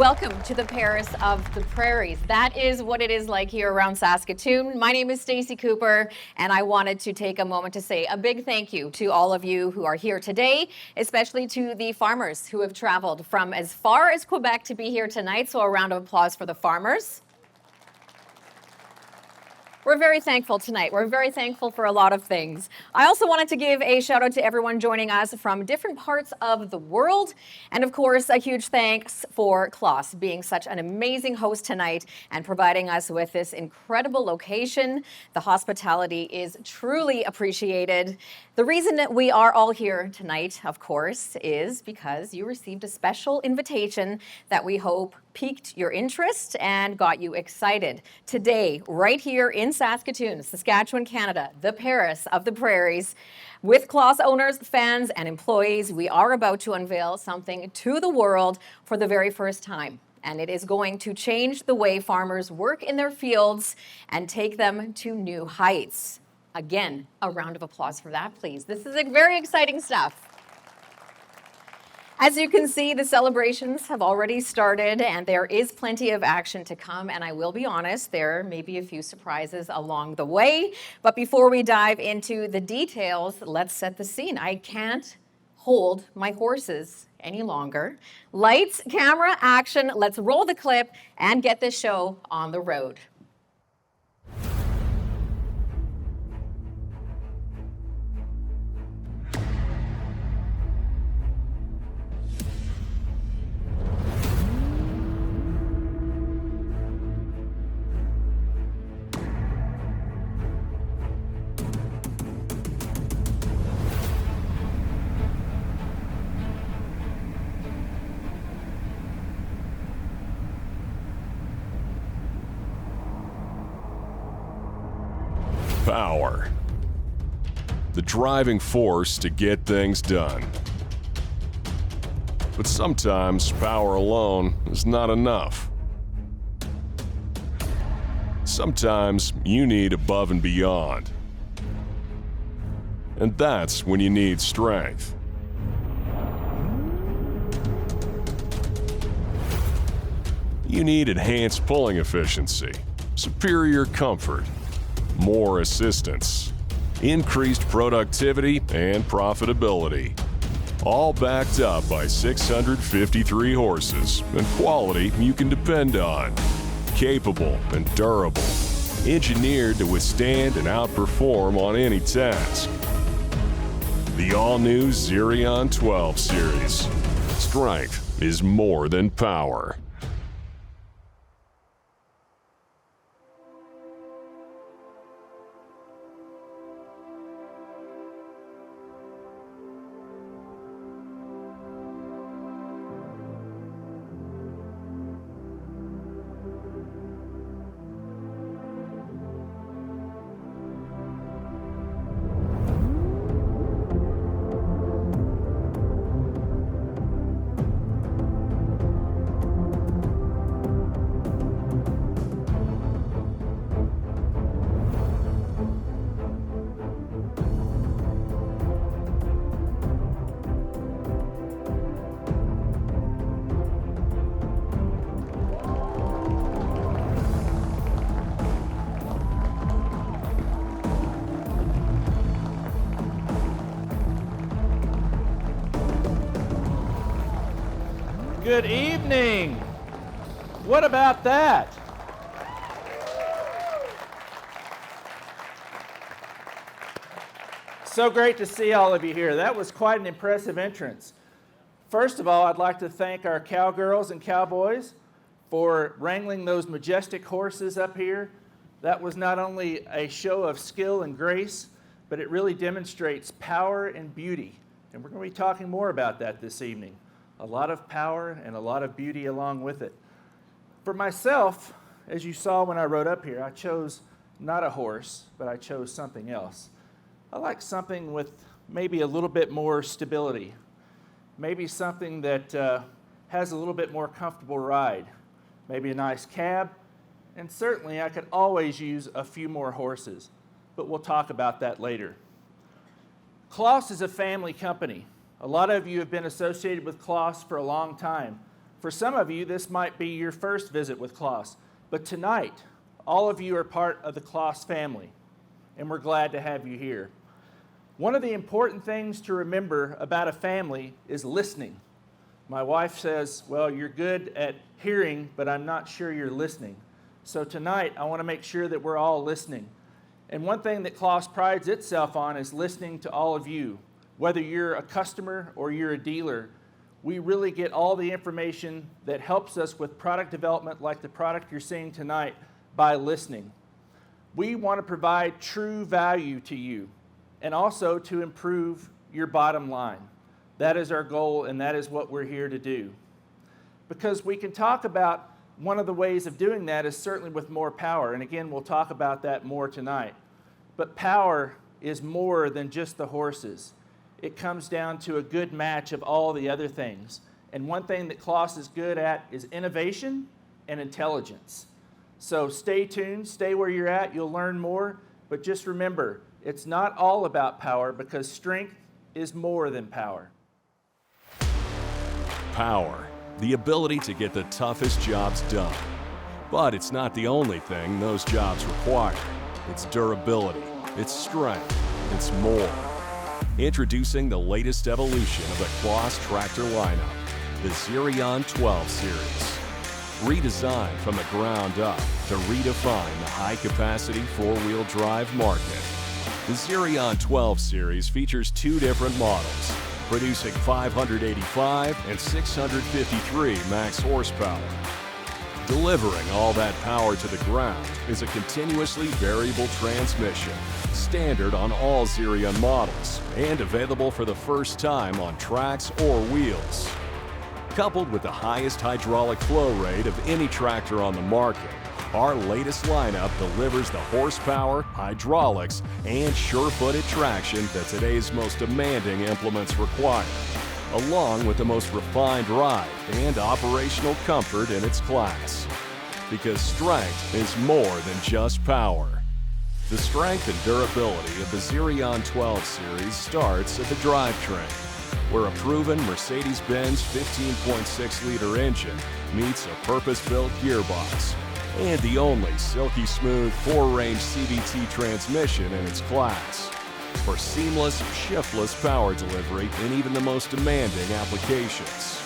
Welcome to the Paris of the Prairies. That is what it is like here around Saskatoon. My name is Stacey Cooper, and I wanted to take a moment to say a big thank you to all of you who are here today, especially to the farmers who have traveled from as far as Quebec to be here tonight. So a round of applause for the farmers. We're very thankful tonight. We're very thankful for a lot of things. I also wanted to give a shout out to everyone joining us from different parts of the world. And of course, a huge thanks for Claas being such an amazing host tonight and providing us with this incredible location. The hospitality is truly appreciated. The reason that we are all here tonight, of course, is because you received a special invitation that we hope piqued your interest and got you excited. Today, right here in Saskatoon, Saskatchewan, Canada, the Paris of the Prairies, with Claas owners, fans, and employees, we are about to unveil something to the world for the very first time. And it is going to change the way farmers work in their fields and take them to new heights. Again, a round of applause for that, please. This is very exciting stuff. As you can see, the celebrations have already started and there is plenty of action to come. And I will be honest, there may be a few surprises along the way. But before we dive into the details, let's set the scene. I can't hold my horses any longer. Lights, camera, action. Let's roll the clip and get this show on the road. Power. The driving force to get things done. But sometimes power alone is not enough. Sometimes you need above and beyond. And that's when you need strength. You need enhanced pulling efficiency, superior comfort, more assistance, increased productivity and profitability, all backed up by 653 horses and quality you can depend on, capable and durable, engineered to withstand and outperform on any task. The all-new Xerion 12 series. Strength is more than power. Good evening. What about that? So great to see all of you here. That was quite an impressive entrance. First of all, I'd like to thank our cowgirls and cowboys for wrangling those majestic horses up here. That was not only a show of skill and grace, but it really demonstrates power and beauty. And we're going to be talking more about that this evening. A lot of power and a lot of beauty along with it. For myself, as you saw when I rode up here, I chose not a horse, but I chose something else. I like something with maybe a little bit more stability, maybe something that has a little bit more comfortable ride, maybe a nice cab, and certainly I could always use a few more horses, but we'll talk about that later. Claas is a family company. A lot of you have been associated with Claas for a long time. For some of you, this might be your first visit with Claas, but tonight, all of you are part of the Claas family, and we're glad to have you here. One of the important things to remember about a family is listening. My wife says, well, you're good at hearing, but I'm not sure you're listening. So tonight, I want to make sure that we're all listening. And one thing that Claas prides itself on is listening to all of you. Whether you're a customer or you're a dealer, we really get all the information that helps us with product development like the product you're seeing tonight by listening. We want to provide true value to you and also to improve your bottom line. That is our goal, and that is what we're here to do. Because we can talk about one of the ways of doing that is certainly with more power, and again, we'll talk about that more tonight. But power is more than just the horses. It comes down to a good match of all the other things. And one thing that Claas is good at is innovation and intelligence. So stay tuned, stay where you're at, you'll learn more, but just remember, it's not all about power because strength is more than power. Power, the ability to get the toughest jobs done. But it's not the only thing those jobs require. It's durability, it's strength, it's more. Introducing the latest evolution of the Claas tractor lineup, the Xerion 12 series. Redesigned from the ground up to redefine the high-capacity four-wheel drive market. The Xerion 12 series features two different models, producing 585 and 653 max horsepower. Delivering all that power to the ground is a continuously variable transmission, standard on all Xerion models, and available for the first time on tracks or wheels. Coupled with the highest hydraulic flow rate of any tractor on the market, our latest lineup delivers the horsepower, hydraulics, and sure-footed traction that today's most demanding implements require, along with the most refined ride and operational comfort in its class. Because strength is more than just power. The strength and durability of the Xerion 12 series starts at the drivetrain, where a proven Mercedes-Benz 15.6-liter engine meets a purpose-built gearbox, and the only silky smooth 4-range CVT transmission in its class, for seamless, shiftless power delivery in even the most demanding applications.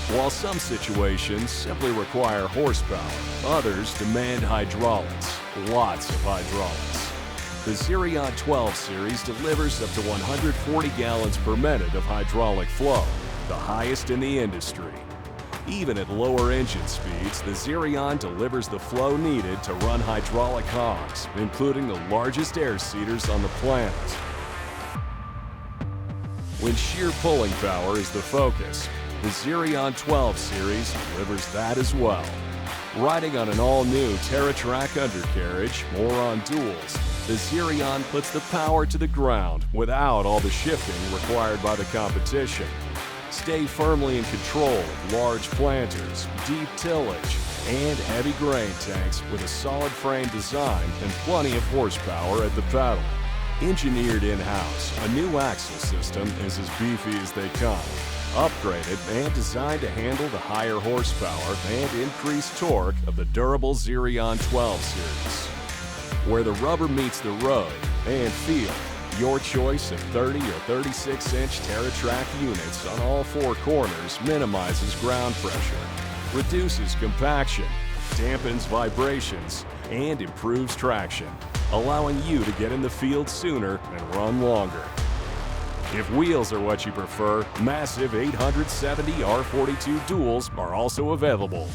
While some situations simply require horsepower, others demand hydraulics, lots of hydraulics. The Xerion 12 series delivers up to 140 gallons per minute of hydraulic flow, the highest in the industry. Even at lower engine speeds, the Xerion delivers the flow needed to run hydraulic hogs, including the largest air seeders on the planet. When sheer pulling power is the focus, the Xerion 12 series delivers that as well. Riding on an all-new TerraTrack undercarriage or on duals, the Xerion puts the power to the ground without all the shifting required by the competition. Stay firmly in control of large planters, deep tillage, and heavy grain tanks with a solid frame design and plenty of horsepower at the pedal. Engineered in-house, a new axle system is as beefy as they come. Upgraded and designed to handle the higher horsepower and increased torque of the durable Xerion 12 series. Where the rubber meets the road and feel, your choice of 30 or 36-inch TerraTrack units on all four corners minimizes ground pressure, reduces compaction, dampens vibrations, and improves traction, allowing you to get in the field sooner and run longer. If wheels are what you prefer, massive 870 R42 duals are also available.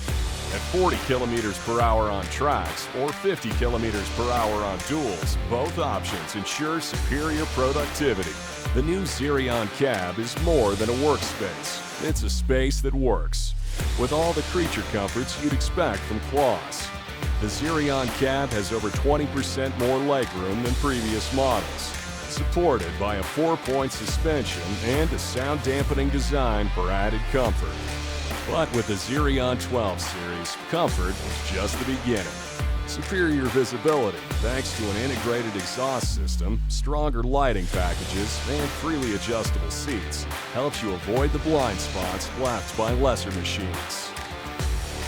At 40 kilometers per hour on tracks or 50 kilometers per hour on duals, both options ensure superior productivity. The new Xerion cab is more than a workspace. It's a space that works, with all the creature comforts you'd expect from Claas. The Xerion cab has over 20% more legroom than previous models, supported by a 4-point suspension and a sound-dampening design for added comfort. But with the Xerion 12 series, comfort is just the beginning. Superior visibility thanks to an integrated exhaust system, stronger lighting packages, and freely adjustable seats helps you avoid the blind spots left by lesser machines.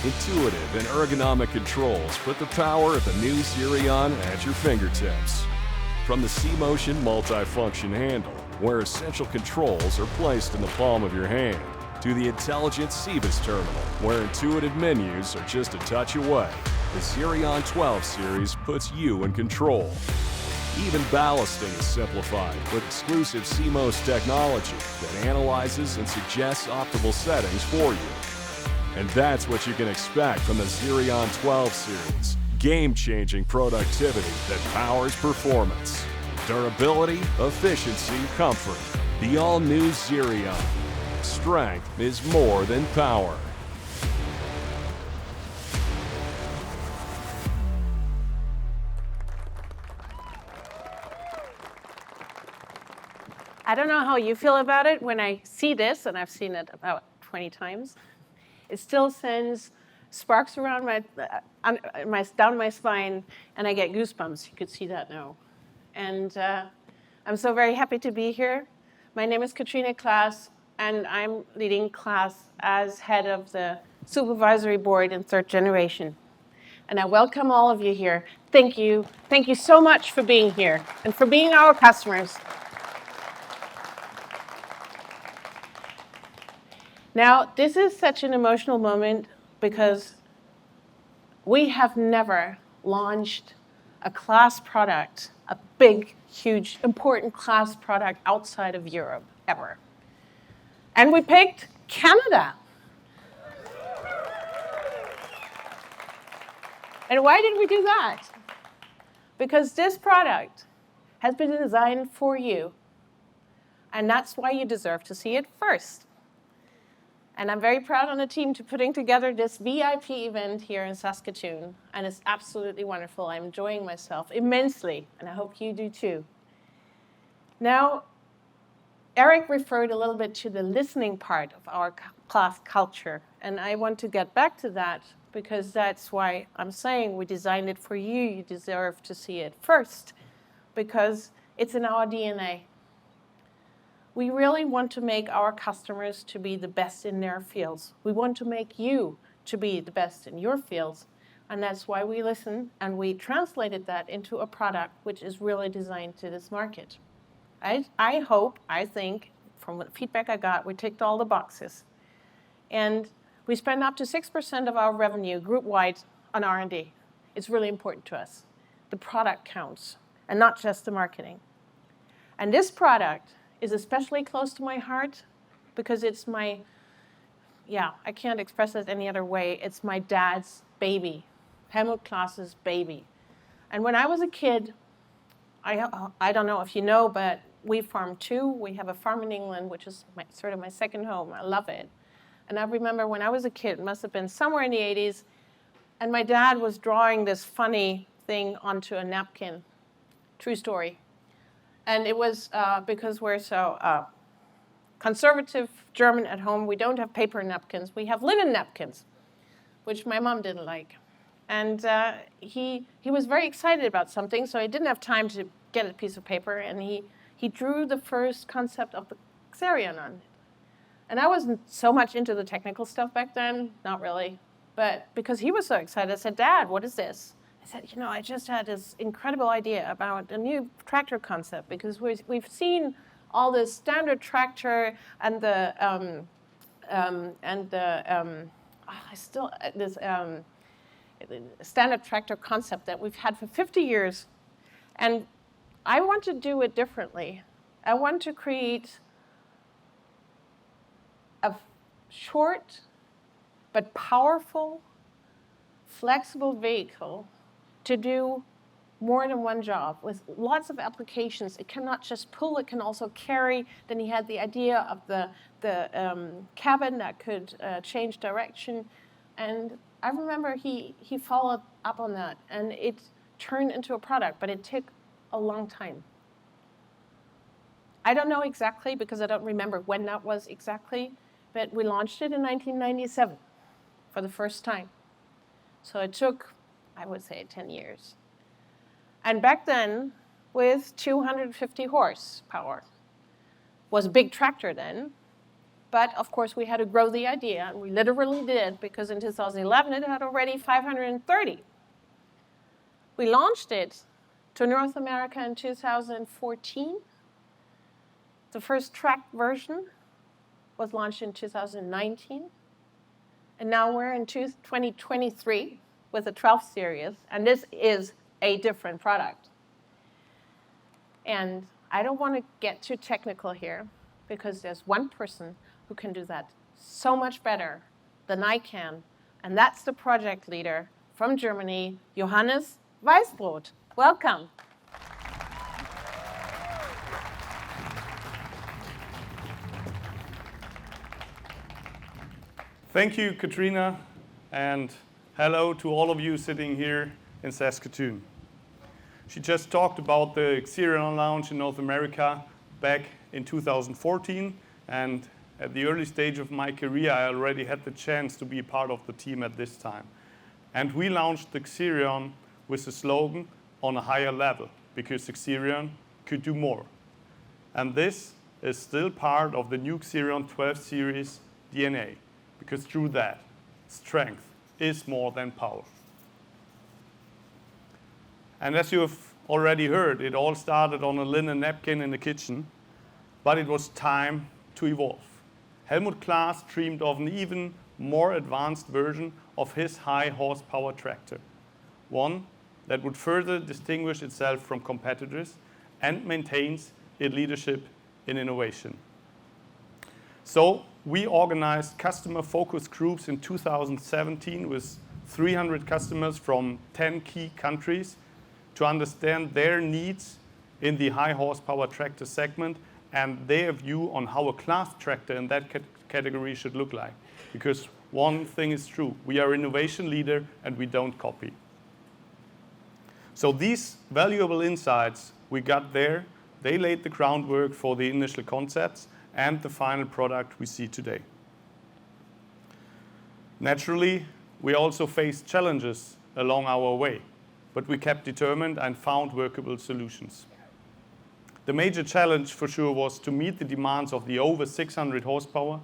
Intuitive and ergonomic controls put the power of the new Xerion at your fingertips. From the C-Motion multi-function handle, where essential controls are placed in the palm of your hand, to the intelligent Cebus terminal, where intuitive menus are just a touch away, the Xerion 12 series puts you in control. Even ballasting is simplified with exclusive CMOS technology that analyzes and suggests optimal settings for you. And that's what you can expect from the Xerion 12 series. Game-changing productivity that powers performance. Durability, efficiency, comfort. The all-new Xerion. Strength is more than power. I don't know how you feel about it when I see this, and I've seen it about 20 times. It still sends sparks around down my spine, and I get goosebumps. You could see that now. And I'm so very happy to be here. My name is Claas, and I'm leading Claas as head of the supervisory board in third generation. And I welcome all of you here. Thank you. Thank you so much for being here and for being our customers. Now, this is such an emotional moment because we have never launched a Claas product, a big, huge, important Claas product outside of Europe, ever. And we picked Canada. And why did we do that? Because this product has been designed for you. And that's why you deserve to see it first. And I'm very proud on the team to putting together this VIP event here in Saskatoon. And it's absolutely wonderful. I'm enjoying myself immensely, and I hope you do too. Now, Eric referred a little bit to the listening part of our Claas culture. And I want to get back to that because that's why I'm saying we designed it for you. You deserve to see it first because it's in our DNA. We really want to make our customers to be the best in their fields. We want to make you to be the best in your fields. And that's why we listen and we translated that into a product which is really designed to this market. I think, from the feedback I got, we ticked all the boxes. And we spend up to 6% of our revenue group-wide on R&D. It's really important to us. The product counts, and not just the marketing. And this product is especially close to my heart because it's I can't express it any other way. It's my dad's baby, Helmut Klaas's baby. And when I was a kid, I don't know if you know, but we farm too. We have a farm in England, which is sort of my second home. I love it. And I remember when I was a kid, it must have been somewhere in the 80s, and my dad was drawing this funny thing onto a napkin. True story. And it was because we're so conservative German at home, we don't have paper napkins. We have linen napkins, which my mom didn't like. And he was very excited about something, so he didn't have time to get a piece of paper, and he drew the first concept of the Xerion on it. And I wasn't so much into the technical stuff back then, not really. But because he was so excited, I said, Dad, what is this? I said, I just had this incredible idea about a new tractor concept because we've seen all this standard tractor and standard tractor concept that we've had for 50 years. And I want to do it differently. I want to create a short but powerful, flexible vehicle to do more than one job with lots of applications. It cannot just pull, it can also carry. Then he had the idea of the cabin that could change direction. And I remember he followed up on that, and it turned into a product, but it took a long time. I don't know exactly because I don't remember when that was exactly, but we launched it in 1997 for the first time. So it took I would say 10 years. And back then, with 250 horsepower, was a big tractor then. But of course, we had to grow the idea, and we literally did, because in 2011, it had already 530. We launched it to North America in 2014. The first track version was launched in 2019. And now we're in 2023 with the 12 series, and this is a different product. And I don't want to get too technical here, because there's one person who can do that so much better than I can, and that's the project leader from Germany, Johannes Weisbrot. Welcome. Thank you, Katrina, and hello to all of you sitting here in Saskatoon. She just talked about the Xerion launch in North America back in 2014, and at the early stage of my career, I already had the chance to be part of the team at this time. And we launched the Xerion with the slogan, "On a higher level," because the Xerion could do more. And this is still part of the new Xerion 12 series DNA, because through that, strength is more than power. And as you have already heard, it all started on a linen napkin in the kitchen, but it was time to evolve. Helmut Claas dreamed of an even more advanced version of his high horsepower tractor, one that would further distinguish itself from competitors and maintains its leadership in innovation. So we organized customer focus groups in 2017 with 300 customers from 10 key countries to understand their needs in the high horsepower tractor segment and their view on how a Claas tractor in that category should look like. Because one thing is true, we are innovation leader and we don't copy. So these valuable insights we got there, they laid the groundwork for the initial concepts and the final product we see today. Naturally, we also faced challenges along our way, but we kept determined and found workable solutions. The major challenge for sure was to meet the demands of the over 600 horsepower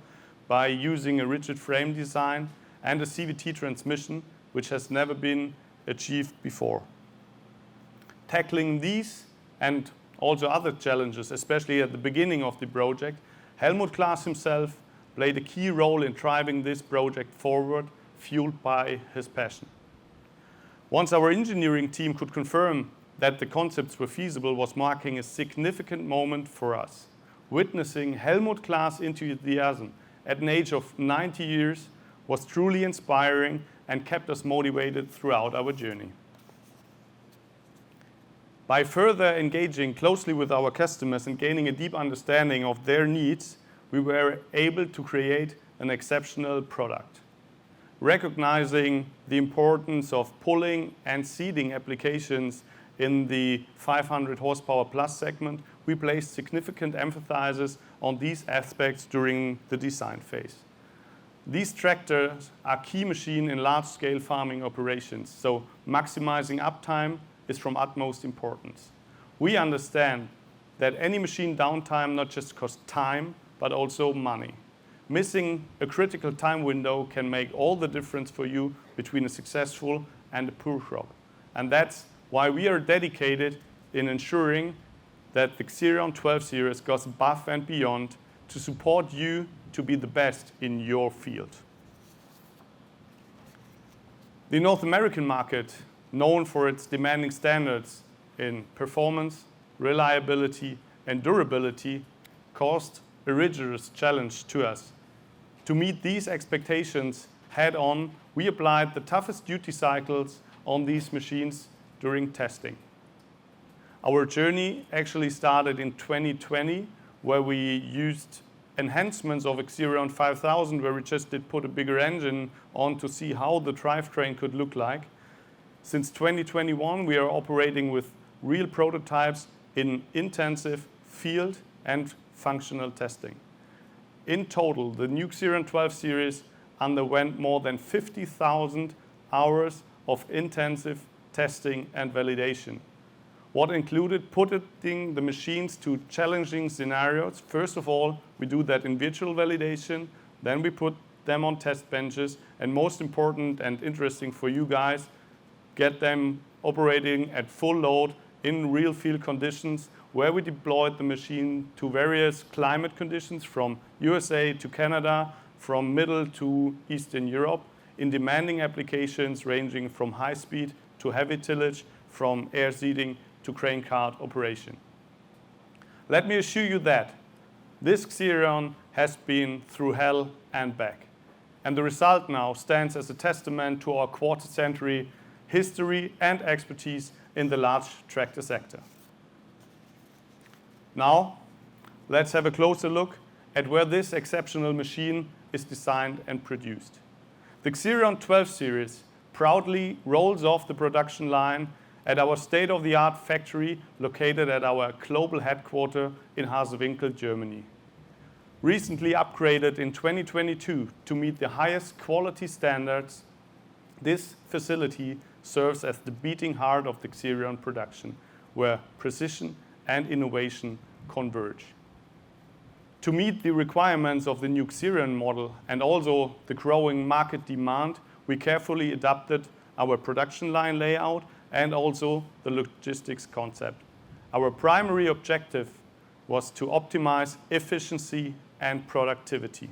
by using a rigid frame design and a CVT transmission, which has never been achieved before. Tackling these and also other challenges, especially at the beginning of the project, Helmut Claas himself played a key role in driving this project forward, fueled by his passion. Once our engineering team could confirm that the concepts were feasible, was marking a significant moment for us. Witnessing Helmut Claas' enthusiasm at an age of 90 years was truly inspiring and kept us motivated throughout our journey. By further engaging closely with our customers and gaining a deep understanding of their needs, we were able to create an exceptional product. Recognizing the importance of pulling and seating applications in the 500 horsepower plus segment, we placed significant emphasis on these aspects during the design phase. These tractors are key machines in large-scale farming operations, so maximizing uptime is from utmost importance. We understand that any machine downtime not just costs time, but also money. Missing a critical time window can make all the difference for you between a successful and a poor crop. And that's why we are dedicated in ensuring that the Xerion 12 series goes above and beyond to support you to be the best in your field. The North American market, known for its demanding standards in performance, reliability, and durability, caused a rigorous challenge to us. To meet these expectations head on, we applied the toughest duty cycles on these machines during testing. Our journey actually started in 2020, where we used enhancements of Xerion 5000, where we just did put a bigger engine on to see how the drivetrain could look like. Since 2021, we are operating with real prototypes in intensive field and functional testing. In total, the new Xerion 12 series underwent more than 50,000 hours of intensive testing, and validation. What included putting the machines to challenging scenarios. First of all, we do that in virtual validation, then we put them on test benches, and most important and interesting for you guys, get them operating at full load in real field conditions, where we deployed the machine to various climate conditions from USA to Canada, from Middle to Eastern Europe, in demanding applications ranging from high speed to heavy tillage, from air seeding to crane cart operation. Let me assure you that this Xerion has been through hell and back. And the result now stands as a testament to our quarter-century history and expertise in the large tractor sector. Now, let's have a closer look at where this exceptional machine is designed and produced. The Xerion 12 series proudly rolls off the production line at our state-of-the-art factory located at our global headquarters in Hasewinkel, Germany. Recently upgraded in 2022 to meet the highest quality standards, this facility serves as the beating heart of the Xerion production, where precision and innovation converge. To meet the requirements of the new Xerion model and also the growing market demand, we carefully adapted our production line layout and also the logistics concept. Our primary objective was to optimize efficiency and productivity.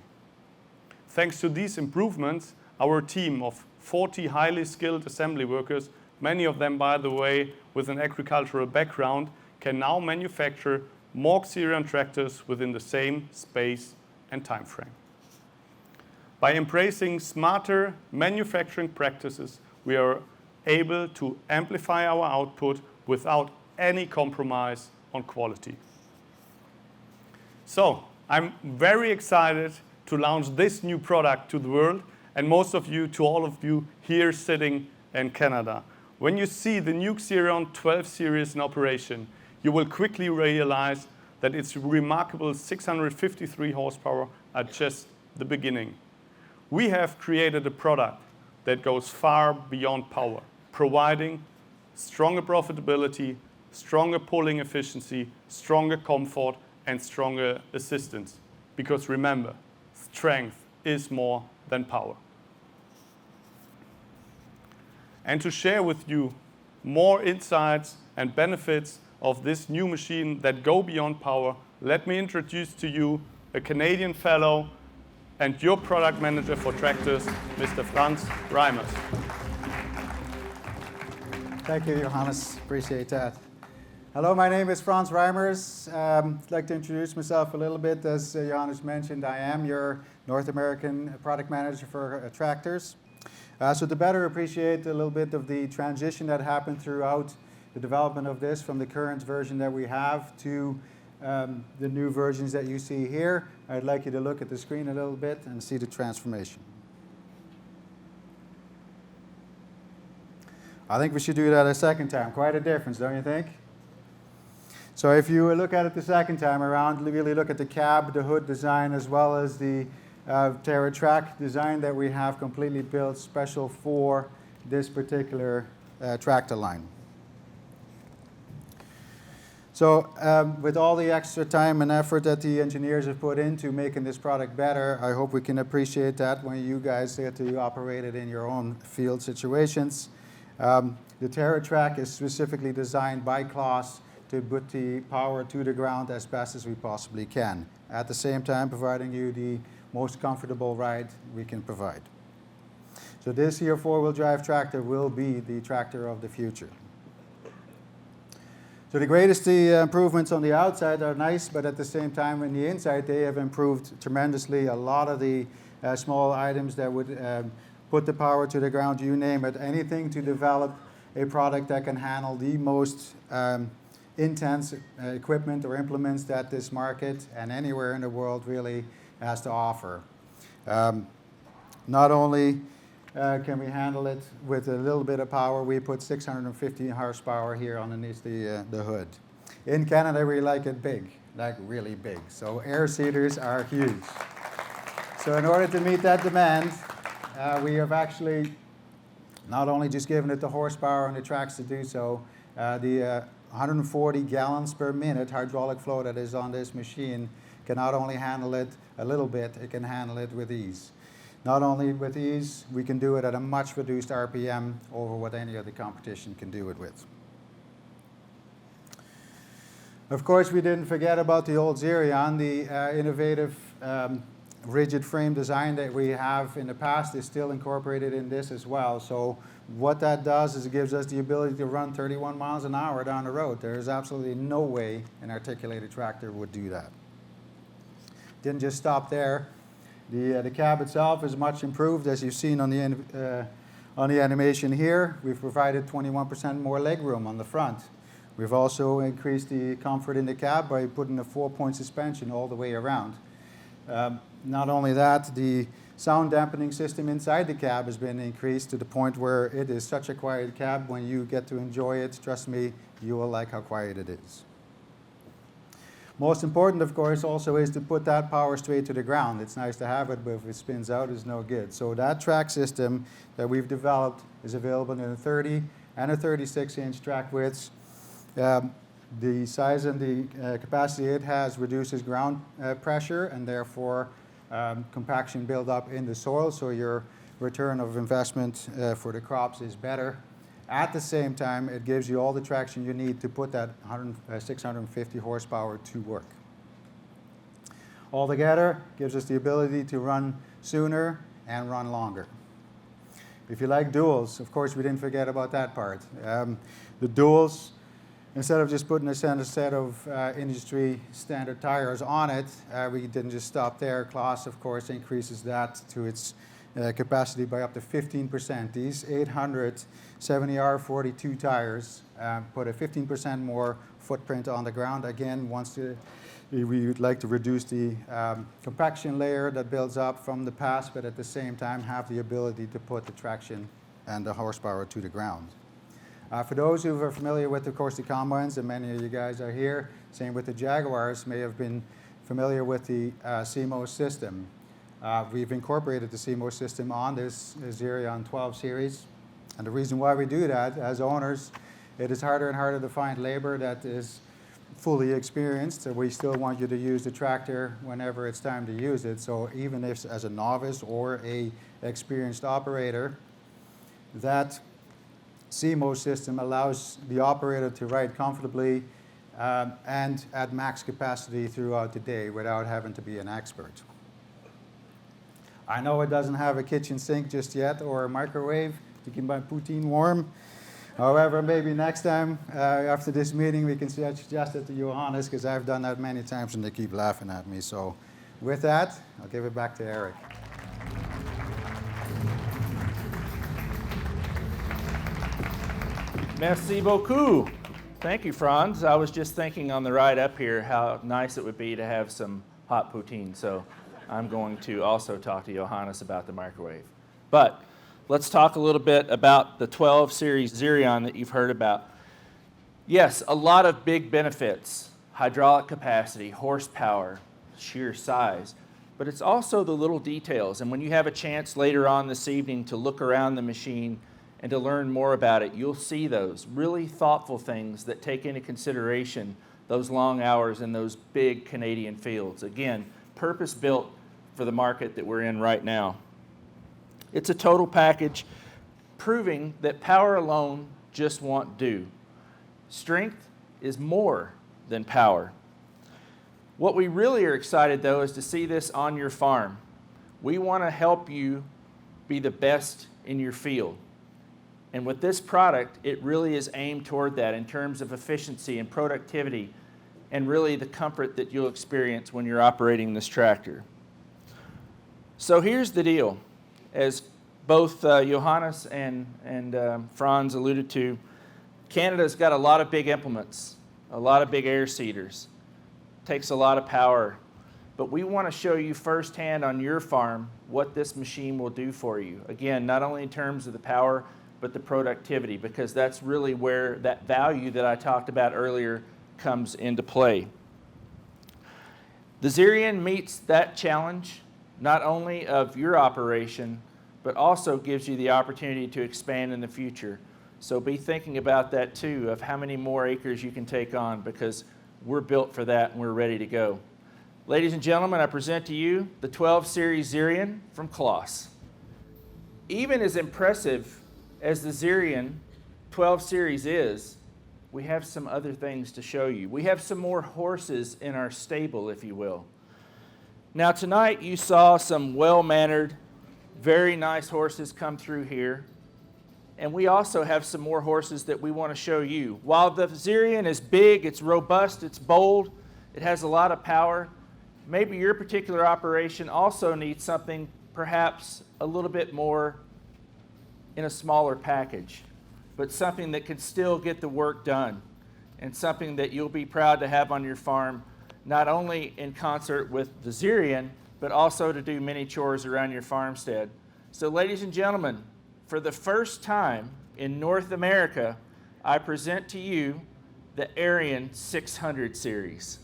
Thanks to these improvements, our team of 40 highly skilled assembly workers, many of them, by the way, with an agricultural background, can now manufacture more Xerion tractors within the same space and time frame. By embracing smarter manufacturing practices, we are able to amplify our output without any compromise on quality. So, I'm very excited to launch this new product to the world, and most of you, to all of you here sitting in Canada. When you see the new Xerion 12 series in operation, you will quickly realize that its remarkable 653 horsepower are just the beginning. We have created a product that goes far beyond power, providing stronger profitability, stronger pulling efficiency, stronger comfort, and stronger assistance. Because remember, strength is more than power. And to share with you more insights and benefits of this new machine that go beyond power, let me introduce to you a Canadian fellow and your product manager for tractors, Mr. Franz Reimers. Thank you, Johannes. Appreciate that. Hello, my name is Franz Reimers. I'd like to introduce myself a little bit. As Johannes mentioned, I am your North American product manager for tractors. So to better appreciate a little bit of the transition that happened throughout the development of this from the current version that we have to the new versions that you see here, I'd like you to look at the screen a little bit and see the transformation. I think we should do that a second time. Quite a difference, don't you think? So if you look at it the second time around, really look at the cab, the hood design, as well as the TerraTrack design that we have completely built special for this particular tractor line. So with all the extra time and effort that the engineers have put into making this product better, I hope we can appreciate that when you guys get to operate it in your own field situations. The TerraTrack is specifically designed by Claas to put the power to the ground as best as we possibly can, at the same time providing you the most comfortable ride we can provide. So this here four-wheel drive tractor will be the tractor of the future. So the greatest improvements on the outside are nice, but at the same time on the inside they have improved tremendously. A lot of the small items that would put the power to the ground, you name it, anything to develop a product that can handle the most intense equipment or implements that this market and anywhere in the world really has to offer. Not only can we handle it with a little bit of power, we put 650 horsepower here underneath the hood. In Canada, we like it big, like really big. So air seeders are huge. So in order to meet that demand, we have actually Not only just giving it the horsepower and the tracks to do so, the 140 gallons per minute hydraulic flow that is on this machine can not only handle it a little bit, it can handle it with ease. Not only with ease, we can do it at a much reduced RPM over what any other competition can do it with. Of course, we didn't forget about the old Xerion. The innovative rigid frame design that we have in the past is still incorporated in this as well. So what that does is it gives us the ability to run 31 miles an hour down the road. There is absolutely no way an articulated tractor would do that. Didn't just stop there. The cab itself is much improved, as you've seen on the animation here. We've provided 21% more legroom on the front. We've also increased the comfort in the cab by putting a 4-point suspension all the way around. Not only that, the sound dampening system inside the cab has been increased to the point where it is such a quiet cab. When you get to enjoy it, trust me, you will like how quiet it is. Most important, of course, also is to put that power straight to the ground. It's nice to have it, but if it spins out, it's no good. So that track system that we've developed is available in a 30 and a 36-inch track widths. The size and the capacity it has reduces ground pressure and therefore compaction buildup in the soil, so your return of investment for the crops is better. At the same time, it gives you all the traction you need to put that 650 horsepower to work. Altogether, gives us the ability to run sooner and run longer. If you like duals, of course, we didn't forget about that part. The duals, instead of just putting a set of industry standard tires on it, we didn't just stop there. Claas, of course, increases that to its capacity by up to 15%. These 870R42 tires put a 15% more footprint on the ground. Again, we would like to reduce the compaction layer that builds up from the past, but at the same time have the ability to put the traction and the horsepower to the ground. For those who are familiar with, of course, the combines, and many of you guys are here, same with the Jaguars, may have been familiar with the CMOS system. We've incorporated the CMOS system on this Xerion 12 series. And the reason why we do that, as owners, it is harder and harder to find labor that is fully experienced. So we still want you to use the tractor whenever it's time to use it. So even if as a novice or a experienced operator, that CMOS system allows the operator to ride comfortably and at max capacity throughout the day without having to be an expert. I know it doesn't have a kitchen sink just yet or a microwave to keep my poutine warm. However, maybe next time after this meeting we can suggest it to Johannes, because I've done that many times and they keep laughing at me. So with that, I'll give it back to Eric. Merci beaucoup. Thank you, Franz. I was just thinking on the ride up here how nice it would be to have some hot poutine. So I'm going to also talk to Johannes about the microwave. But let's talk a little bit about the 12 series Xerion that you've heard about. Yes, a lot of big benefits: hydraulic capacity, horsepower, sheer size. But it's also the little details. And when you have a chance later on this evening to look around the machine and to learn more about it, you'll see those really thoughtful things that take into consideration those long hours in those big Canadian fields. Again, purpose-built for the market that we're in right now. It's a total package proving that power alone just won't do. Strength is more than power. What we really are excited, though, is to see this on your farm. We want to help you be the best in your field. And with this product, it really is aimed toward that in terms of efficiency and productivity and really the comfort that you'll experience when you're operating this tractor. So here's the deal. As both Johannes and Franz alluded to, Canada's got a lot of big implements, a lot of big air seeders. Takes a lot of power. But we want to show you firsthand on your farm what this machine will do for you. Again, not only in terms of the power, but the productivity, because that's really where that value that I talked about earlier comes into play. The Xerion meets that challenge, not only of your operation, but also gives you the opportunity to expand in the future. So be thinking about that too, of how many more acres you can take on, because we're built for that and we're ready to go. Ladies and gentlemen, I present to you the 12 Series Xerion from Claas. Even as impressive as the Xerion 12 Series is, we have some other things to show you. We have some more horses in our stable, if you will. Now tonight you saw some well-mannered, very nice horses come through here. And we also have some more horses that we want to show you. While the Xerion is big, it's robust, it's bold, it has a lot of power, maybe your particular operation also needs something perhaps a little bit more in a smaller package, but something that can still get the work done, and something that you'll be proud to have on your farm, not only in concert with the Xerion, but also to do many chores around your farmstead. So ladies and gentlemen, for the first time in North America, I present to you the Arion 600 series.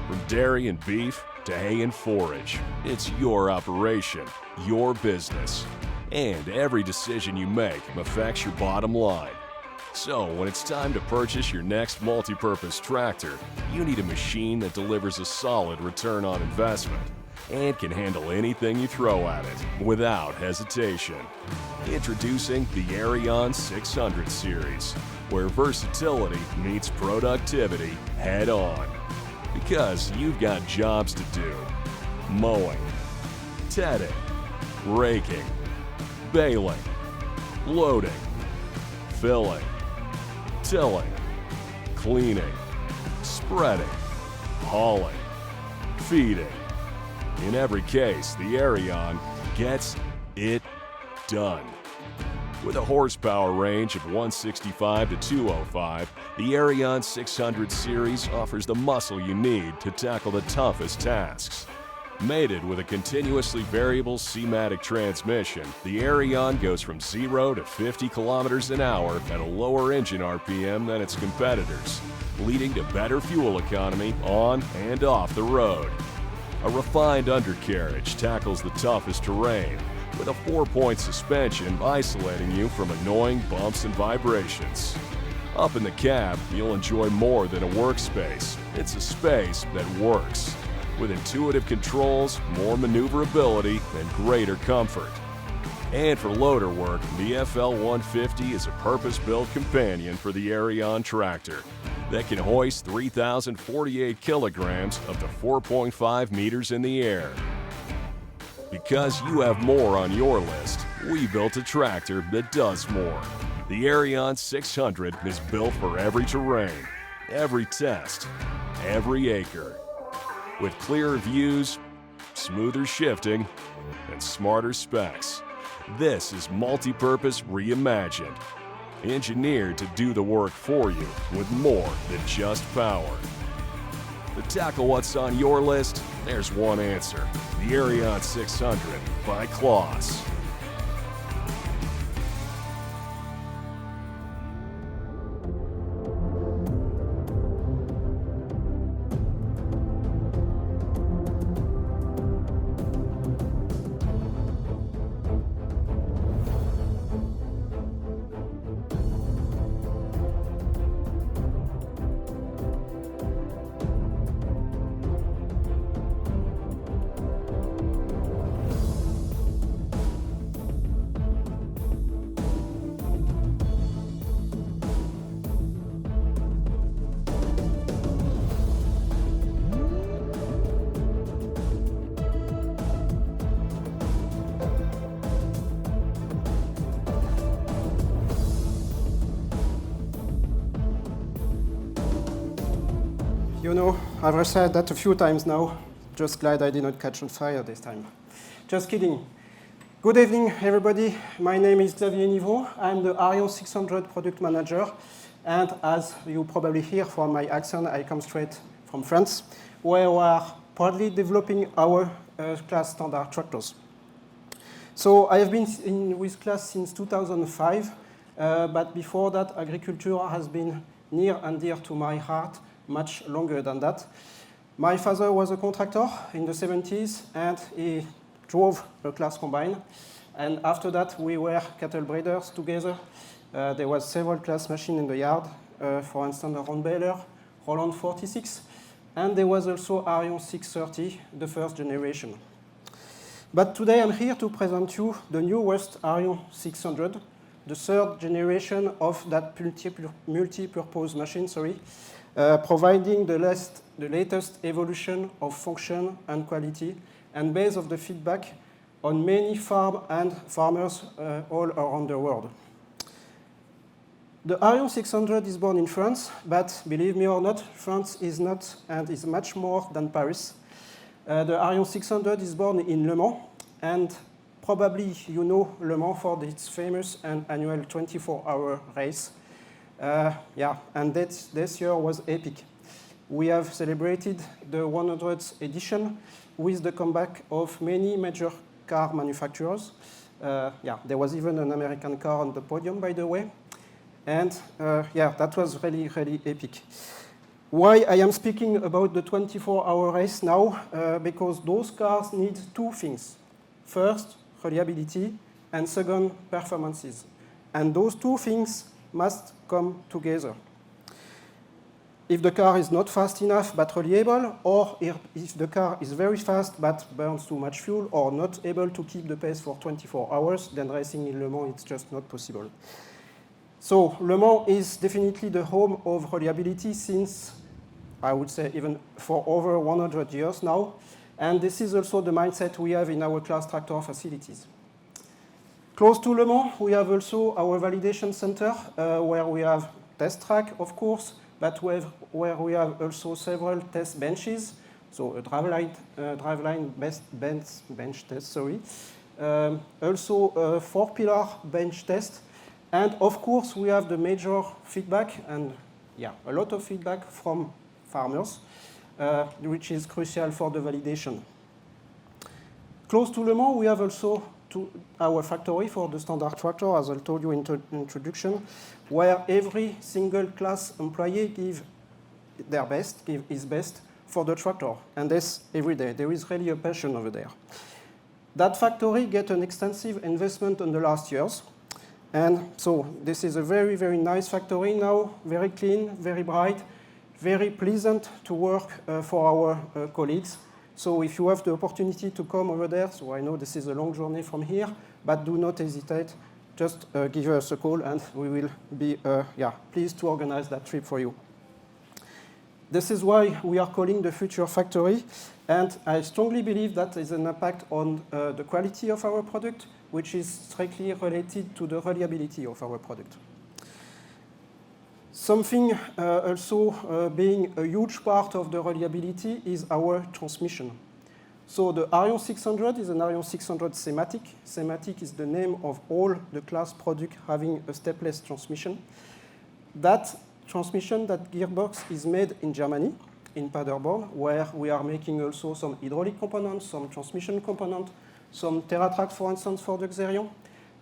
From dairy and beef to hay and forage, it's your operation, your business. And every decision you make affects your bottom line. So when it's time to purchase your next multi-purpose tractor, you need a machine that delivers a solid return on investment and can handle anything you throw at it without hesitation. Introducing the Arion 600 series, where versatility meets productivity head on. Because you've got jobs to do: mowing, tedding, raking, baling, loading, filling, tilling, cleaning, spreading, hauling, feeding. In every case, the Arion gets it done. With a horsepower range of 165 to 205, the Arion 600 series offers the muscle you need to tackle the toughest tasks. Mated with a continuously variable C-matic transmission, the Arion goes from 0 to 50 kilometers an hour at a lower engine RPM than its competitors, leading to better fuel economy on and off the road. A refined undercarriage tackles the toughest terrain, with a 4-point suspension isolating you from annoying bumps and vibrations. Up in the cab, you'll enjoy more than a workspace. It's a space that works, with intuitive controls, more maneuverability, and greater comfort. And for loader work, the FL150 is a purpose-built companion for the Arion tractor that can hoist 3,048 kilograms up to 4.5 meters in the air. Because you have more on your list, we built a tractor that does more. The Arion 600 is built for every terrain, every test, every acre. With clearer views, smoother shifting, and smarter specs, this is multi-purpose reimagined. Engineered to do the work for you with more than just power. To tackle what's on your list, there's one answer: the Arion 600 by Claas. You know, I've said that a few times now. Just glad I did not catch on fire this time. Just kidding. Good evening, everybody. My name is Xavier Niveau. I'm the Arion 600 product manager. And as you probably hear from my accent, I come straight from France, where we are proudly developing our Claas standard tractors. So I have been with Claas since 2005, but before that, agriculture has been near and dear to my heart, much longer than that. My father was a contractor in the 70s, and he drove a Claas combine. And after that, we were cattle breeders together. There was several Claas machines in the yard. For instance, a round baler, Roland 46. And there was also Arion 630, the first generation. But today I'm here to present you the newest Arion 600, the third generation of that multi-purpose machine, providing the latest evolution of function and quality, and based on the feedback on many farmers all around the world. The Arion 600 is born in France, but believe me or not, France is not and is much more than Paris. The Arion 600 is born in Le Mans, and probably you know Le Mans for its famous and annual 24-hour race. And this year was epic. We have celebrated the 100th edition with the comeback of many major car manufacturers. There was even an American car on the podium, by the way. And that was really, really epic. Why I am speaking about the 24-hour race now? Because those cars need two things. First, reliability, and second, performances. And those two things must come together. If the car is not fast enough but reliable, or if the car is very fast but burns too much fuel, or not able to keep the pace for 24 hours, then racing in Le Mans is just not possible. So Le Mans is definitely the home of reliability since, I would say, even for over 100 years now. And this is also the mindset we have in our Claas tractor facilities. Close to Le Mans, we have also our validation center, where we have test track, of course, but where we have also several test benches. So a driveline bench test, also a 4-pillar bench test. And of course, we have the major feedback, and a lot of feedback from farmers, which is crucial for the validation. Close to Le Mans, we have also our factory for the standard tractor, as I told you in the introduction, where every single Claas employee gives his best for the tractor, and this every day. There is really a passion over there. That factory gets an extensive investment in the last years. And so this is a very, very nice factory now, very clean, very bright, very pleasant to work for our colleagues. So if you have the opportunity to come over there, so I know this is a long journey from here, but do not hesitate. Just give us a call and we will be pleased to organize that trip for you. This is why we are calling the Future Factory. And I strongly believe that is an impact on the quality of our product, which is strictly related to the reliability of our product. Something also being a huge part of the reliability is our transmission. So the Arion 600 is an Arion 600 Sematic. Sematic is the name of all the Claas products having a stepless transmission. That transmission, that gearbox, is made in Germany, in Paderborn, where we are making also some hydraulic components, some transmission components, some TerraTrack, for instance, for the Xerion.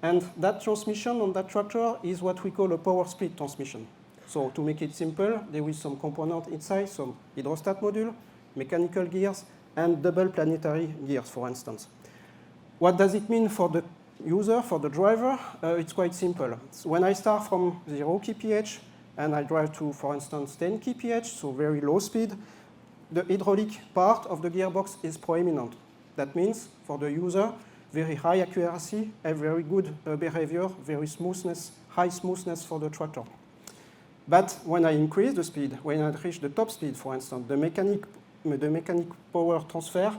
And that transmission on that tractor is what we call a power split transmission. So to make it simple, there is some component inside, some hydrostat module, mechanical gears, and double planetary gears, for instance. What does it mean for the user, for the driver? It's quite simple. So when I start from 0 kph and I drive to, for instance, 10 kph, so very low speed, the hydraulic part of the gearbox is proeminent. That means for the user, very high accuracy, a very good behavior, very smoothness, high smoothness for the tractor. But when I increase the speed, when I reach the top speed, for instance, the mechanic power transfer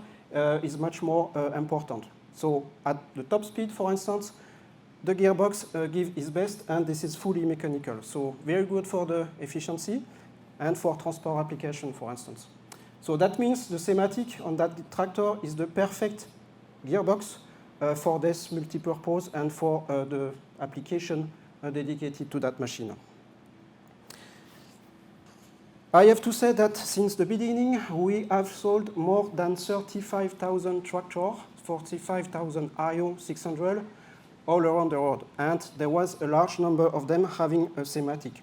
is much more important. So at the top speed, for instance, the gearbox gives its best, and this is fully mechanical. So very good for the efficiency and for transport application, for instance. So that means the Sematic on that tractor is the perfect gearbox for this multi-purpose and for the application dedicated to that machine. I have to say that since the beginning, we have sold more than 35,000 tractors, 45,000 Arion 600 all around the world. And there was a large number of them having a Sematic.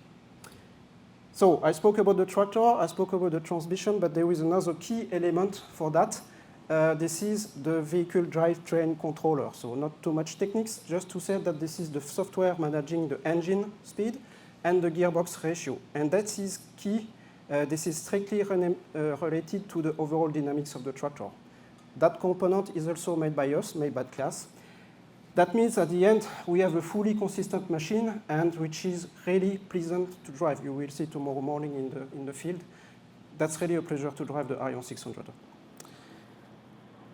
So I spoke about the tractor, I spoke about the transmission, but there is another key element for that, this is the vehicle drivetrain controller. So not too much techniques, just to say that this is the software managing the engine speed and the gearbox ratio. And that is key. This is strictly related to the overall dynamics of the tractor. That component is also made by us, made by Claas. That means at the end, we have a fully consistent machine, and which is really pleasant to drive. You will see tomorrow morning in the field. That's really a pleasure to drive the Arion 600.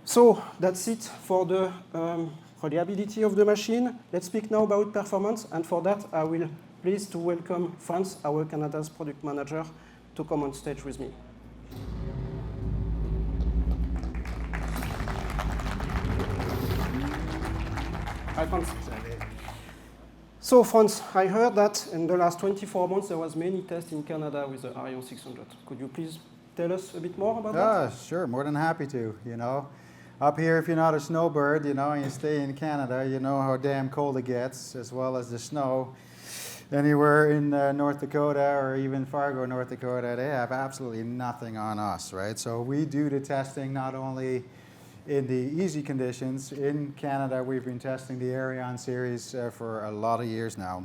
So that's it for the reliability of the machine. Let's speak now about performance, and for that, I will please to welcome Franz, our Canada's product manager, to come on stage with me. Hi, Franz. So, Franz, I heard that in the last 24 months there was many tests in Canada with the Arion 600. Could you please tell us a bit more about that? Sure, more than happy to, you know. Up here, if you're not a snowbird, you know, and you stay in Canada, you know how damn cold it gets, as well as the snow. Anywhere in North Dakota or even Fargo, North Dakota, they have absolutely nothing on us, right? So we do the testing not only in the easy conditions. In Canada, we've been testing the Arion series for a lot of years now.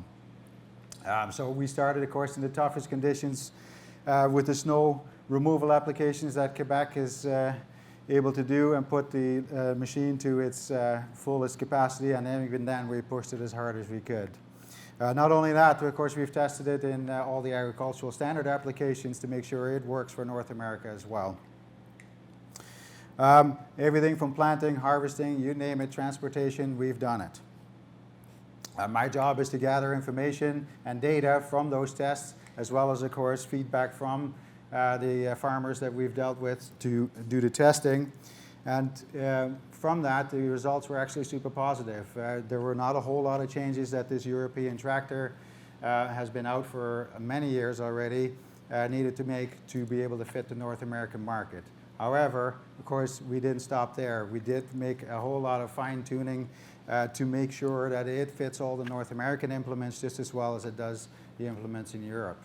So we started, of course, in the toughest conditions with the snow removal applications that Quebec is able to do, and put the machine to its fullest capacity, and then even then we pushed it as hard as we could. Not only that, of course, we've tested it in all the agricultural standard applications to make sure it works for North America as well. Everything from planting, harvesting, you name it, transportation, we've done it. My job is to gather information and data from those tests, as well as, of course, feedback from the farmers that we've dealt with to do the testing. And from that, the results were actually super positive. There were not a whole lot of changes that this European tractor has been out for many years already, needed to make to be able to fit the North American market. However, of course, we didn't stop there. We did make a whole lot of fine-tuning to make sure that it fits all the North American implements just as well as it does the implements in Europe.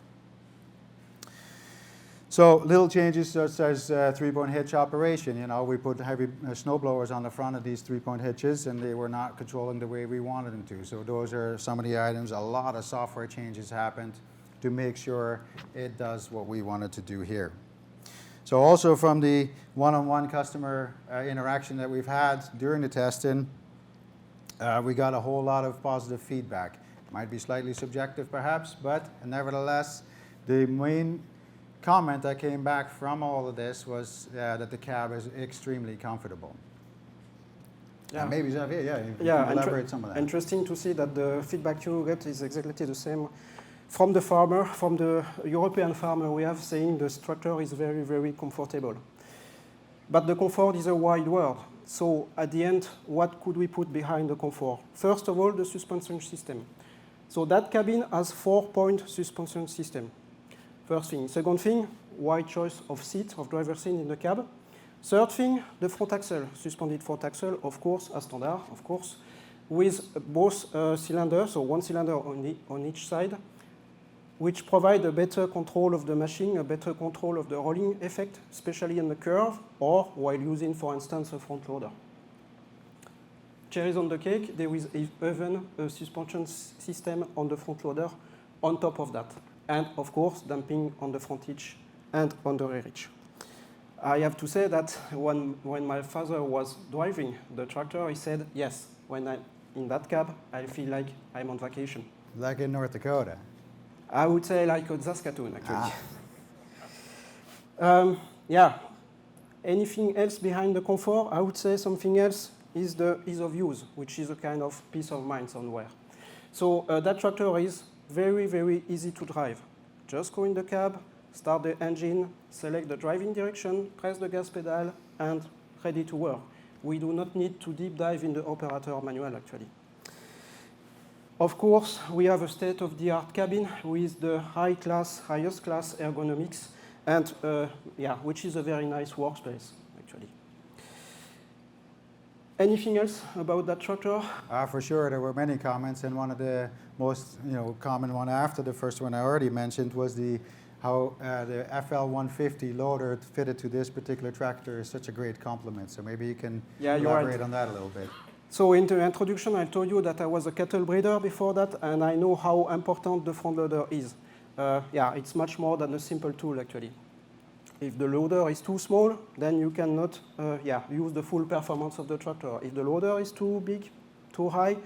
So little changes such as three-point hitch operation. You know, we put heavy snow blowers on the front of these three-point hitches, and they were not controlling the way we wanted them to. So those are some of the items. A lot of software changes happened to make sure it does what we wanted to do here. So also from the one-on-one customer interaction that we've had during the testing, we got a whole lot of positive feedback. Might be slightly subjective perhaps, but nevertheless, the main comment that came back from all of this was that the cab is extremely comfortable. Yeah. Maybe Xavier, you can elaborate some of that. Interesting to see that the feedback you get is exactly the same from the farmer, from the European farmer we have, saying the tractor is very, very comfortable. But the comfort is a wide word. So at the end, what could we put behind the comfort? First of all, the suspension system. So that cabin has 4-point suspension system. First thing. Second thing, wide choice of seat, of driver's seat in the cab. Third thing, the front axle, suspended front axle, of course, as standard, of course, with both cylinders, so one cylinder on each side, which provide a better control of the machine, a better control of the rolling effect, especially in the curve, or while using, for instance, a front loader. Cherries on the cake, there is even a suspension system on the front loader on top of that. And, of course, damping on the front hitch and on the rear hitch. I have to say that when my father was driving the tractor, he said, yes, when I'm in that cab, I feel like I'm on vacation. Like in North Dakota? I would say like in Saskatoon, actually. Yeah. Anything else behind the comfort? I would say something else is the ease of use, which is a kind of peace of mind somewhere. So that tractor is very, very easy to drive. Just go in the cab, start the engine, select the driving direction, press the gas pedal, and ready to work. We do not need to deep dive in the operator manual, actually. Of course, we have a state-of-the-art cabin with the highest class ergonomics, and which is a very nice workspace, actually. Anything else about that tractor? For sure, there were many comments, and one of the most common one after the first one I already mentioned was the how the FL150 loader fitted to this particular tractor is such a great compliment. So maybe you can Yeah, you're elaborate right. on that a little bit. So in the introduction, I told you that I was a cattle breeder before that, and I know how important the front loader is. Yeah, it's much more than a simple tool, actually. If the loader is too small, then you cannot use the full performance of the tractor. If the loader is too big, too high,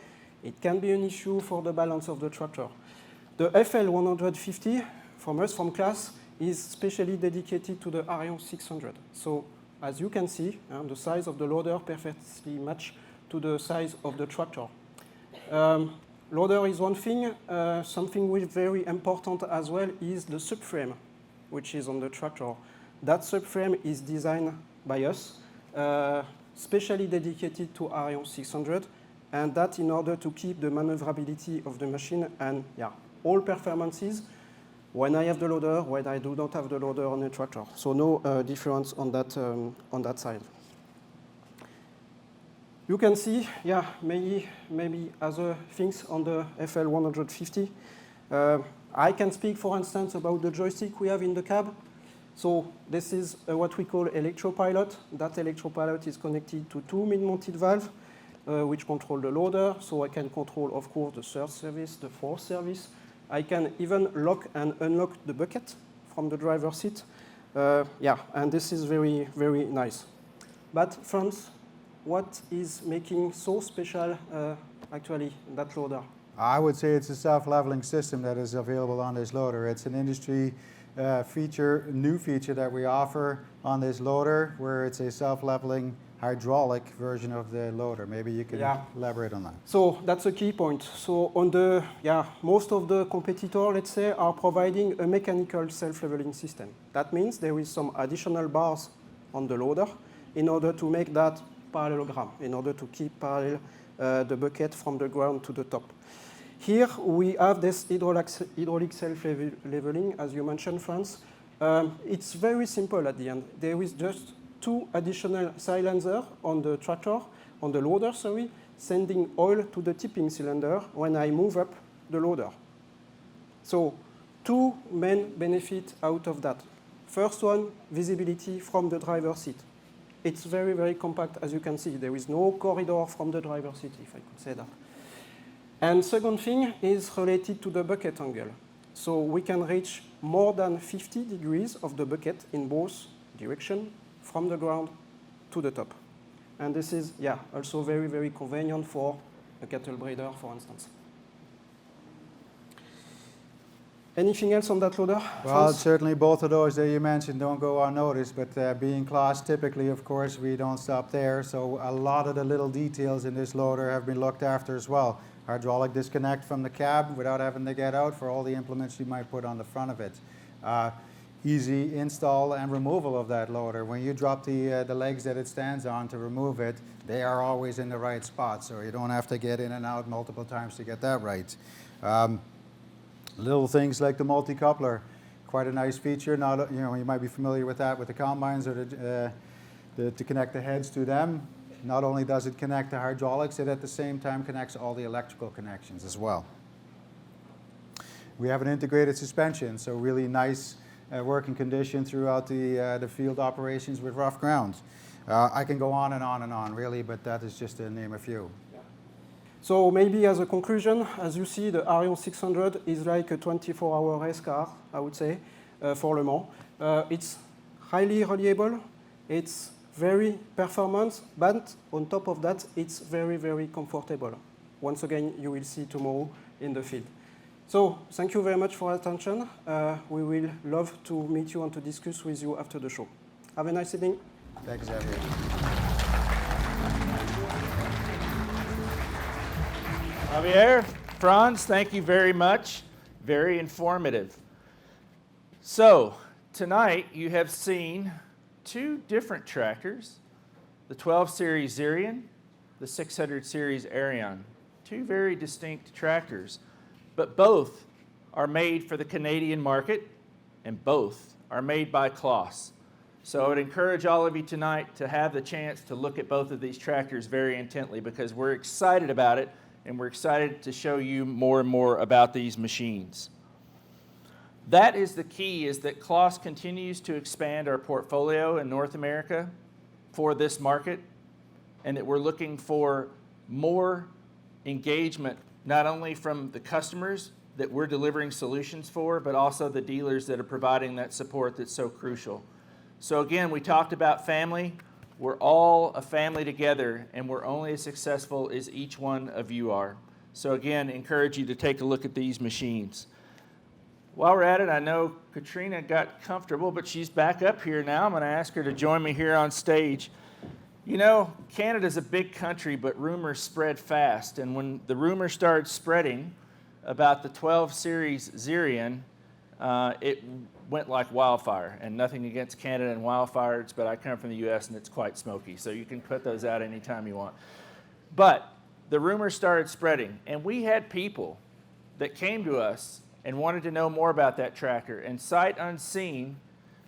it can be an issue for the balance of the tractor. The FL150 from us, from Claas, is specially dedicated to the Arion 600. So as you can see, the size of the loader perfectly matches to the size of the tractor. Loader is one thing. Something which is very important as well is the subframe, which is on the tractor. That subframe is designed by us, specially dedicated to Arion 600, and that in order to keep the maneuverability of the machine and all performances when I have the loader, when I do not have the loader on the tractor. So no difference on that side. You can see, maybe other things on the FL150. I can speak, for instance, about the joystick we have in the cab. So this is what we call electropilot. That electropilot is connected to two mid-mounted valves, which control the loader. So I can control, of course, the third service, the fourth service. I can even lock and unlock the bucket from the driver's seat. And this is very, very nice. But friends, what is making so special, actually, that loader? I would say it's a self-leveling system that is available on this loader. It's an industry new feature that we offer on this loader, where it's a self-leveling hydraulic version of the loader. Maybe you can elaborate on that. So that's a key point. So on the, most of the competitors, let's say, are providing a mechanical self-leveling system. That means there is some additional bars on the loader in order to make that parallelogram, in order to keep parallel the bucket from the ground to the top. Here we have this hydraulic self-leveling, as you mentioned, Franz. It's very simple at the end. There is just two additional silencers on the tractor, on the loader, sending oil to the tipping cylinder when I move up the loader. So two main benefits out of that. First one, visibility from the driver's seat. It's very, very compact, as you can see. There is no corridor from the driver's seat, if I could say that. And second thing is related to the bucket angle. So we can reach more than 50 degrees of the bucket in both directions, from the ground to the top. And this is, also very, very convenient for a cattle breeder, for instance. Anything else on that loader? Well, certainly both of those that you mentioned don't go unnoticed, but being Claas, typically, of course, we don't stop there. So a lot of the little details in this loader have been looked after as well. Hydraulic disconnect from the cab without having to get out for all the implements you might put on the front of it. Easy install and removal of that loader. When you drop the legs that it stands on to remove it, they are always in the right spot, so you don't have to get in and out multiple times to get that right. Little things like the multi-coupler, quite a nice feature. Now, you might be familiar with that with the combines or to connect the heads to them. Not only does it connect the hydraulics, it at the same time connects all the electrical connections as well. We have an integrated suspension, so really nice working condition throughout the field operations with rough ground. I can go on and on and on, really, but that is just to name a few. So maybe as a conclusion, as you see, the Arion 600 is like a 24-hour race car, I would say, for Le Mans. It's highly reliable. It's very performant, but on top of that, it's very, very comfortable. Once again, you will see tomorrow in the field. So thank you very much for your attention. We will love to meet you and to discuss with you after the show. Have a nice evening. Thanks, Xavier. Javier, Franz, thank you very much. Very informative. So, tonight you have seen two different tractors, the 12 Series Xerion, the 600 Series Arion. Two very distinct tractors, but both are made for the Canadian market, and both are made by Claas. So I would encourage all of you tonight to have the chance to look at both of these tractors very intently, because we're excited about it, and we're excited to show you more and more about these machines. That is the key, is that Claas continues to expand our portfolio in North America for this market, and that we're looking for more engagement, not only from the customers that we're delivering solutions for, but also the dealers that are providing that support that's so crucial. So again, we talked about family. We're all a family together, and we're only as successful as each one of you are. So again, encourage you to take a look at these machines. While we're at it, I know Katrina got comfortable, but she's back up here now. I'm going to ask her to join me here on stage. You know, Canada's a big country, but rumors spread fast. And when the rumors started spreading about the 12 Series Xerion, it went like wildfire. And nothing against Canada and wildfires, but I come from the U.S. and it's quite smoky. So you can put those out anytime you want. But the rumors started spreading, and we had people that came to us and wanted to know more about that tractor. And sight unseen,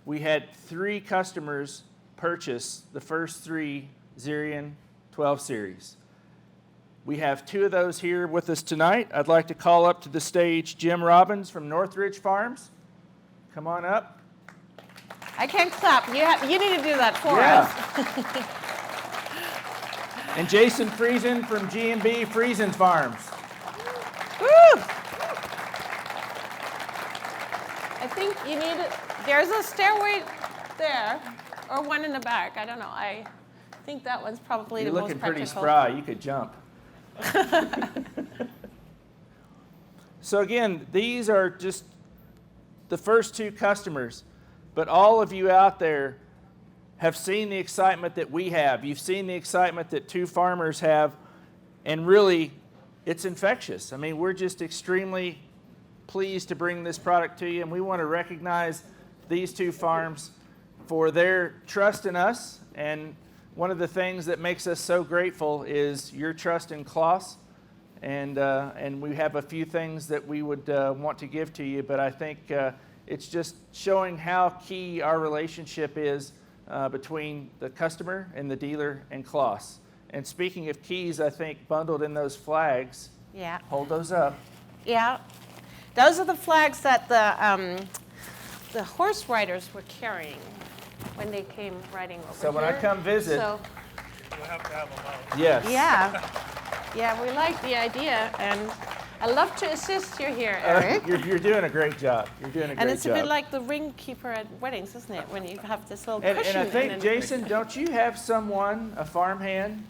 we had 3 customers purchase the first 3 Xerion 12 Series. We have 2 of those here with us tonight. I'd like to call up to the stage Jim Robbins from Northridge Farms. Come on up. I can't clap. You need to do that for us. And Jason Friesen from G&B Friesen Farms. Woo! I think you need, there's a stairway there, or one in the back. I don't know. I think that one's probably You're the most looking practical. pretty spry. You could jump. So again, these are just the first 2 customers, but all of you out there have seen the excitement that we have. You've seen the excitement that 2 farmers have, and really, it's infectious. I mean, we're just extremely pleased to bring this product to you, and we want to recognize these 2 farms for their trust in us. And one of the things that makes us so grateful is your trust in Claas. And we have a few things that we would want to give to you, but I think it's just showing how key our relationship is between the customer and the dealer and Claas. And speaking of keys, I think bundled in those flags, Yeah. hold those up. Yeah. Those are the flags that the horse riders were carrying when they came riding over So when here. I come visit, So, We'll have to have them out. yes. yeah, we like the idea, and I love to assist you here, Eric. You're doing a great job. You're doing a great job. And it's a bit like the ring keeper at weddings, isn't it? When you have this little And cushion. I think, then- Jason, don't you have someone, a farmhand,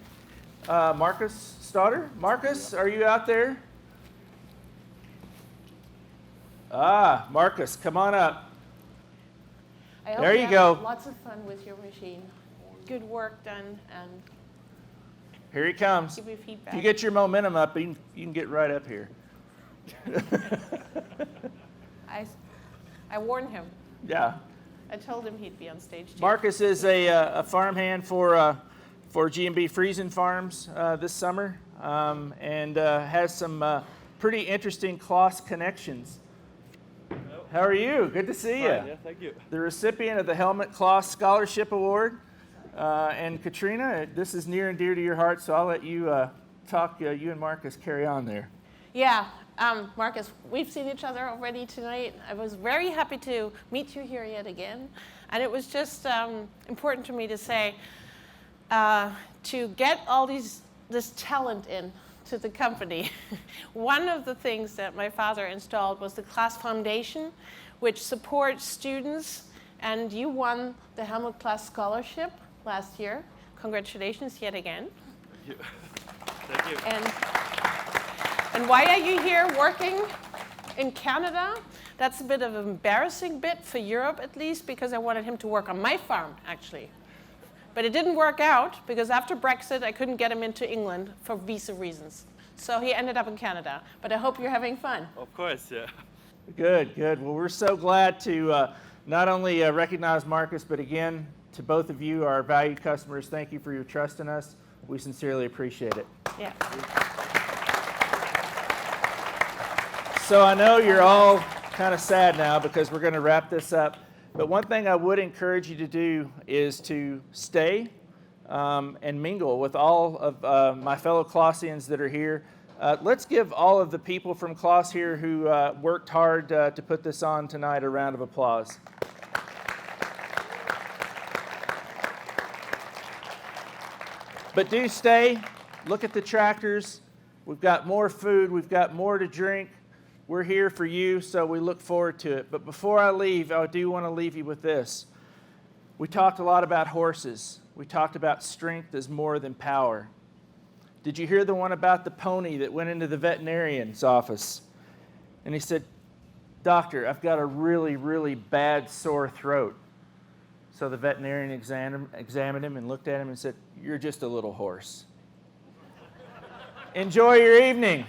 Marcus Stoddard? Marcus, are you out there? Ah, Marcus, come on up. I hope there you have go. Lots of fun with your machine. Good work done, and Here he comes. give me feedback. If you get your momentum up, you can get right up here. I warned him. Yeah. I told him he'd be on stage too. Marcus is a farmhand for G&B Friesen Farms this summer, and has some pretty interesting Claas connections. How are you? Good to see you. Yeah, thank you. The recipient of the Helmut Claas Scholarship Award. And Katrina, this is near and dear to your heart, so I'll let you talk. You and Marcus carry on there. Yeah, Marcus, we've seen each other already tonight. I was very happy to meet you here yet again. And it was just important to me to say, to get all this talent in to the company. One of the things that my father installed was the Claas Foundation, which supports students, and you won the Helmut Claas Scholarship last year. Congratulations yet again. Thank you. Thank you. And why are you here working in Canada? That's a bit of an embarrassing bit for Europe, at least, because I wanted him to work on my farm, actually. But it didn't work out, because after Brexit, I couldn't get him into England for visa reasons. So he ended up in Canada. But I hope you're having fun. Of course, yeah. Good, good. Well, we're so glad to not only recognize Marcus, but again, to both of you, our valued customers, thank you for your trust in us. We sincerely appreciate it. Yeah. So I know you're all kind of sad now because we're going to wrap this up. But one thing I would encourage you to do is to stay and mingle with all of my fellow Claasians that are here. Let's give all of the people from Claas here who worked hard to put this on tonight a round of applause. But do stay, look at the tractors. We've got more food, we've got more to drink. We're here for you, so we look forward to it. But before I leave, I do want to leave you with this. We talked a lot about horses. We talked about strength as more than power. Did you hear the one about the pony that went into the veterinarian's office? And he said, "Doctor, I've got a really, really bad sore throat." So the veterinarian examined him and looked at him and said, "You're just a little horse." Enjoy your evening.